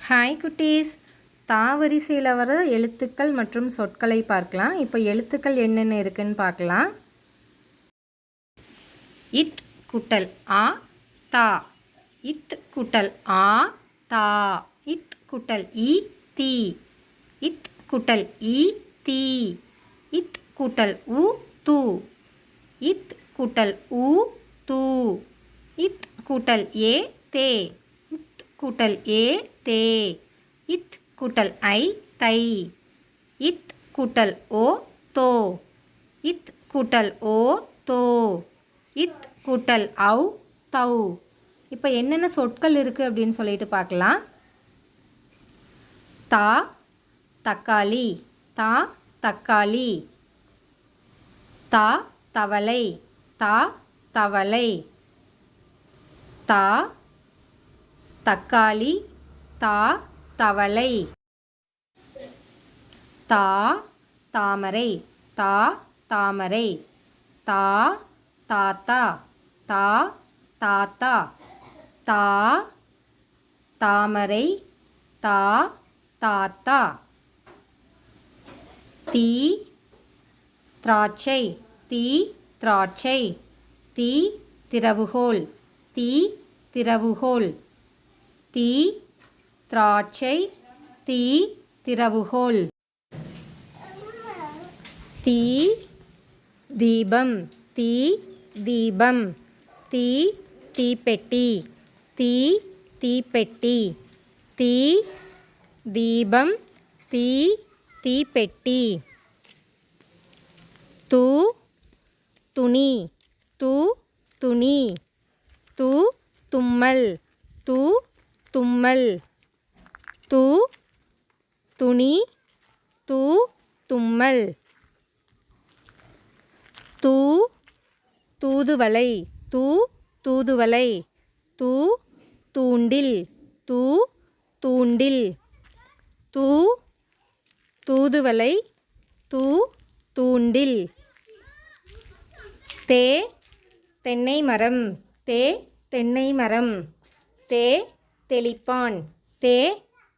Hi குட்டீஸ், தா வரிசையில் வர எழுத்துக்கள் மற்றும் சொற்களை பார்க்கலாம். இப்போ எழுத்துக்கள் என்னென்ன இருக்குன்னு பார்க்கலாம். இத் கூட்டல் ஆ தா, இத் கூட்டல் ஆ தா, இத் கூட்டல் இ தி, இத் கூட்டல் இ தி, இத் கூட்டல் உ து, இத் கூட்டல் உ து, இத் கூட்டல் ஏ தே, இத் கூட்டல் ஏ தே, இத் கூட்டல் ஐ தை, இத் கூட்டல் ஓ தோ, இத் கூட்டல் ஓ தோ, இத் கூட்டல் ஔ தௌ. இப்போ என்னென்ன சொற்கள் இருக்குது அப்படின்னு சொல்லிட்டு பார்க்கலாம். தா தக்காளி, தா தக்காளி, தா தவளை, தா தவளை, தா தக்காளி, தா தவளை, தா தாமரை, தா தாமரை, தா தாத்தா, தா தாத்தா, தா தாமரை, தா தாத்தா, தீ திராட்சை, தீ திராட்சை, தீ திறவுகோல், தீ திறவுகோல், தீ திராட்சை, தீ திறவுகோல், தீ தீபம், தீ தீபம், தீ தீப்பெட்டி, தீ தீப்பெட்டி, தீ தீபம், தீ தீப்பெட்டி, து துணி, து துணி, து தும்மல், து தும்மல், து துணி, து தும்மல், து தூதுவளை, து தூதுவளை, து தூண்டில், து தூண்டில், து தூதுவளை, து தூண்டில், தே தென்னை மரம், தே தென்னை மரம், தே தெளிப்பான், தே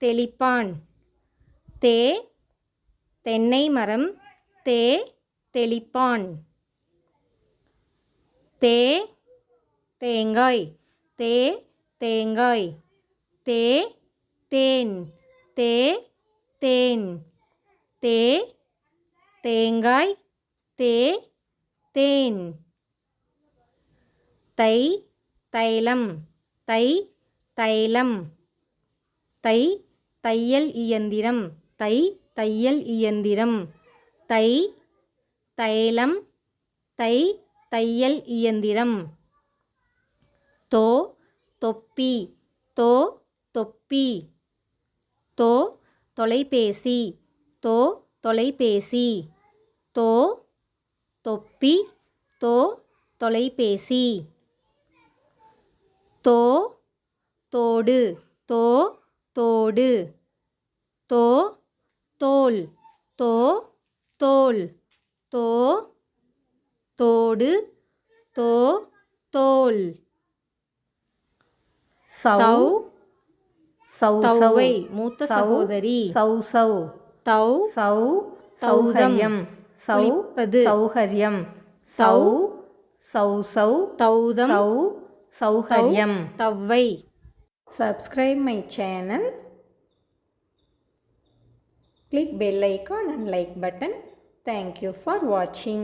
தெளிப்பான், தே தென்னை மரம், தே தெளிப்பான், தே தேங்காய், தே தேங்காய், தே தேன், தே தேன், தே தேங்காய், தே தேன், தை தைலம், தை தைலம், தை தையல் இயந்திரம், தை தையல் இயந்திரம், தை தைலம், தை தையல் இயந்திரம், தோ தொப்பி, தோ தொப்பி, தோ தொலைபேசி, தோ தொலைபேசி, தோ தொப்பி, தோ தொலைபேசி, தோ தோடு, தோ தோடு, தோ தோல், தோ தோல், தோ தோடு, தோ தோல், சௌ சௌவை மூத்த சகோதரி, சௌ சௌ, தௌ சௌ சௌகரியம், சௌப்பது சௌகரியம், சௌ சௌ சௌ தௌதம், சௌ சௌகரியம், தவ்வை. Subscribe my channel, click bell icon and like button. Thank you for watching.